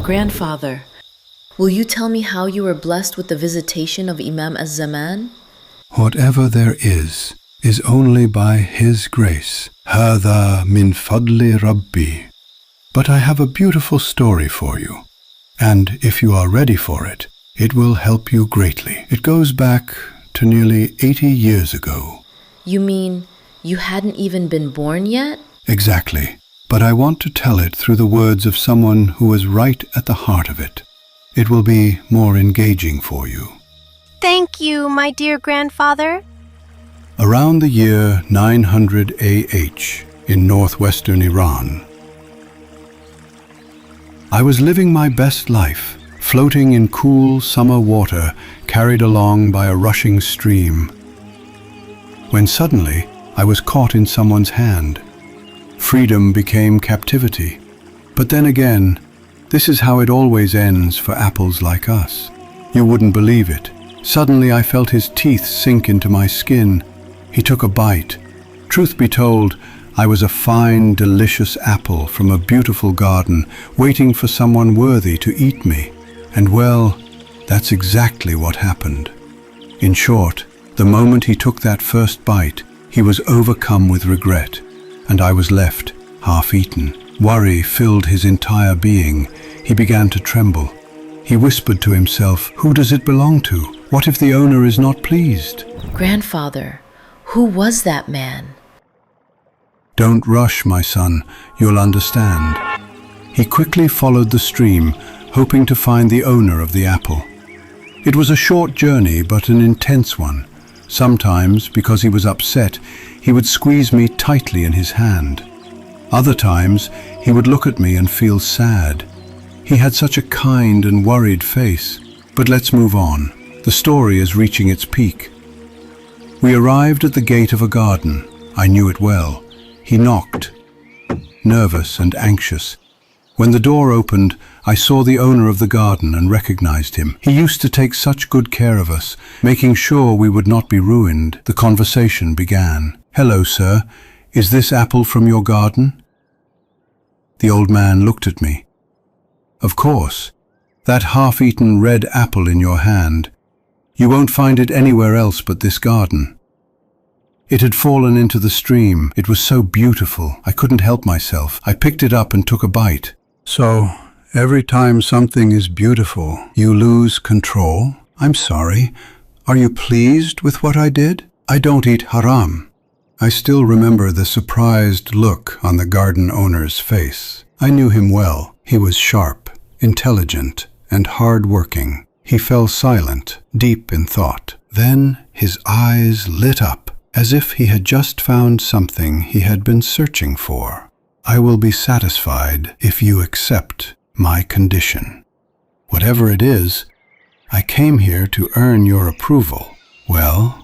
Grandfather, will you tell me how you were blessed with the visitation of Imam al-Zaman? Whatever there is only by his grace. هذا من فضل ربي. But I have a beautiful story for you, and if you are ready for it, it will help you greatly. It goes back to nearly 80 years ago. You mean you hadn't even been born yet? Exactly. But I want to tell it through the words of someone who was right at the heart of it. It will be more engaging for you. Thank you, my dear grandfather. Around the year 900 AH in northwestern Iran, I was living my best life, floating in cool summer water carried along by a rushing stream, when suddenly I was caught in someone's hand. Freedom became captivity. But then again, this is how it always ends for apples like us. You wouldn't believe it. Suddenly I felt his teeth sink into my skin. He took a bite. Truth be told, I was a fine, delicious apple from a beautiful garden, waiting for someone worthy to eat me. And well, that's exactly what happened. In short, the moment he took that first bite, he was overcome with regret, and I was left, half-eaten. Worry filled his entire being. He began to tremble. He whispered to himself, "Who does it belong to? What if the owner is not pleased?" Grandfather, who was that man? Don't rush, my son. You'll understand. He quickly followed the stream, hoping to find the owner of the apple. It was a short journey, but an intense one. Sometimes, because he was upset, he would squeeze me tightly in his hand. Other times, he would look at me and feel sad. He had such a kind and worried face. But let's move on. The story is reaching its peak. We arrived at the gate of a garden. I knew it well. He knocked, nervous and anxious. When the door opened, I saw the owner of the garden and recognized him. He used to take such good care of us, making sure we would not be ruined. The conversation began. "Hello, sir. Is this apple from your garden?" The old man looked at me. "Of course. That half-eaten red apple in your hand. You won't find it anywhere else but this garden." It had fallen into the stream. It was so beautiful. I couldn't help myself. I picked it up and took a bite. "So, every time something is beautiful, you lose control? I'm sorry. Are you pleased with what I did? I don't eat haram." I still remember the surprised look on the garden owner's face. I knew him well. He was sharp, intelligent, and hard-working. He fell silent, deep in thought. Then his eyes lit up, as if he had just found something he had been searching for. "I will be satisfied if you accept my condition. Whatever it is, I came here to earn your approval. Well,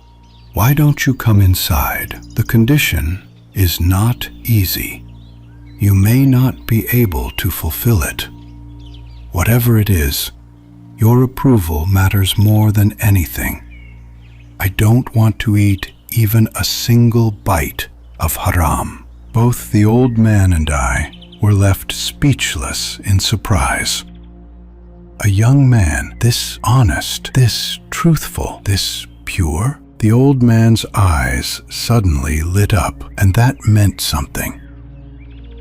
why don't you come inside? The condition is not easy. You may not be able to fulfill it. Whatever it is, your approval matters more than anything. I don't want to eat even a single bite of haram." Both the old man and I were left speechless in surprise. A young man, this honest, this truthful, this pure? The old man's eyes suddenly lit up, and that meant something.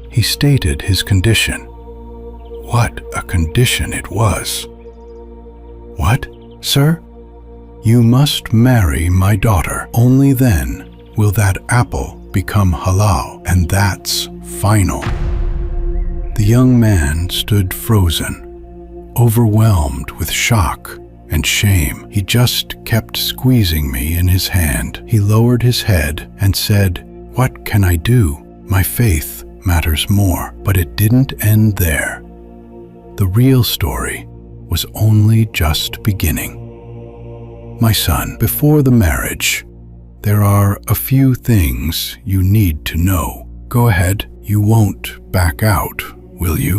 He stated his condition. What a condition it was. "What, sir? You must marry my daughter. Only then will that apple become halal, and that's final." The young man stood frozen, overwhelmed with shock and shame. He just kept squeezing me in his hand. He lowered his head and said, "What can I do? My faith matters more." But it didn't end there. The real story was only just beginning. "My son, before the marriage, there are a few things you need to know." "Go ahead. You won't back out, will you?"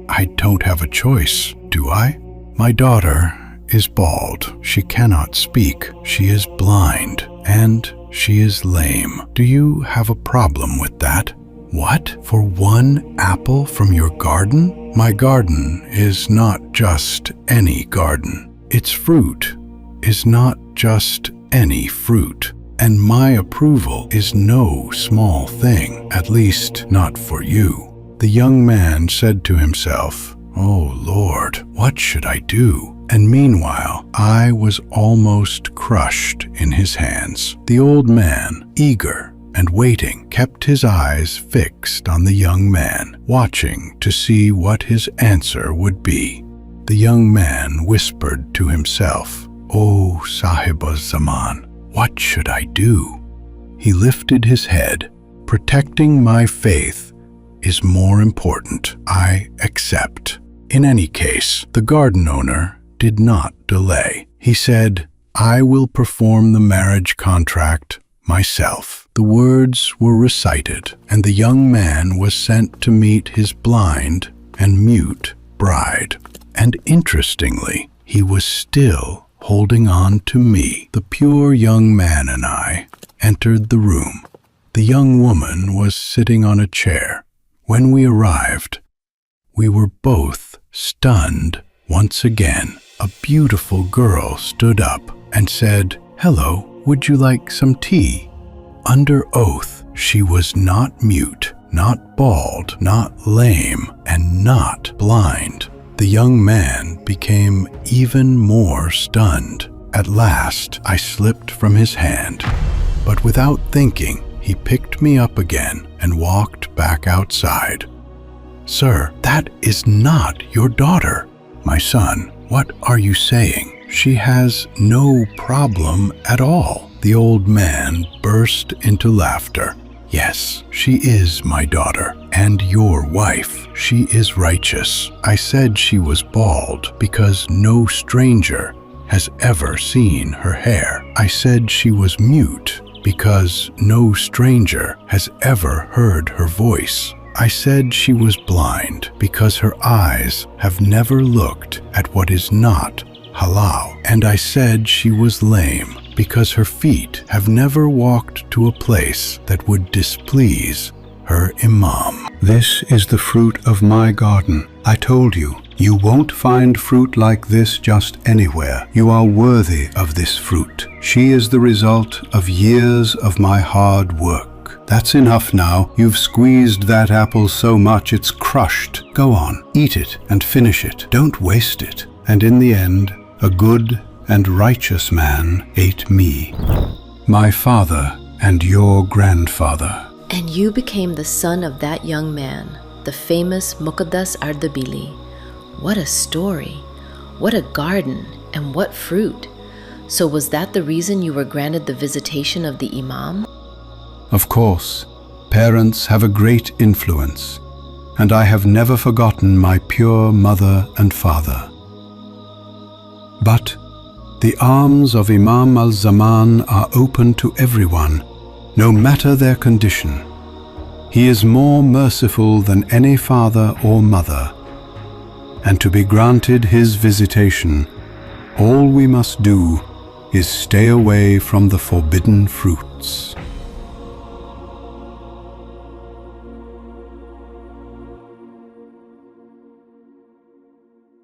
"I don't have a choice, do I? My daughter is bald. She cannot speak. She is blind. And she is lame. Do you have a problem with that?" "What? For one apple from your garden? My garden is not just any garden. Its fruit is not just any fruit. And my approval is no small thing, at least not for you. The young man said to himself, "Oh Lord, what should I do?" And meanwhile, I was almost crushed in his hands. The old man, eager and waiting, kept his eyes fixed on the young man, watching to see what his answer would be. The young man whispered to himself, "Oh Sahib al-Zaman, what should I do?" He lifted his head. "Protecting my faith is more important. I accept." In any case, the garden owner did not delay. He said, "I will perform the marriage contract myself." The words were recited, and the young man was sent to meet his blind and mute bride. And interestingly, he was still holding on to me. The pure young man and I entered the room. The young woman was sitting on a chair. When we arrived, we were both stunned. Once again, a beautiful girl stood up and said, "Hello, would you like some tea?" Under oath, she was not mute, not bald, not lame, and not blind. The young man became even more stunned. At last, I slipped from his hand, but without thinking, he picked me up again and walked back outside. "Sir, that is not your daughter." "My son, what are you saying? She has no problem at all." The old man burst into laughter. "Yes, she is my daughter and your wife. She is righteous. I said she was bald because no stranger has ever seen her hair. I said she was mute because no stranger has ever heard her voice. I said she was blind because her eyes have never looked at what is not halal. And I said she was lame because her feet have never walked to a place that would displease her Imam. This is the fruit of my garden. I told you, you won't find fruit like this just anywhere. You are worthy of this fruit. She is the result of years of my hard work. That's enough now. You've squeezed that apple so much it's crushed. Go on, eat it and finish it. Don't waste it." And in the end, a good and righteous man ate me, my father and your grandfather. And you became the son of that young man, the famous Muqaddas Ardabili. What a story! What a garden and what fruit! So was that the reason you were granted the visitation of the Imam? Of course, parents have a great influence, and I have never forgotten my pure mother and father. But the arms of Imam al-Zaman are open to everyone, no matter their condition. He is more merciful than any father or mother, and to be granted his visitation, all we must do is stay away from the forbidden fruits.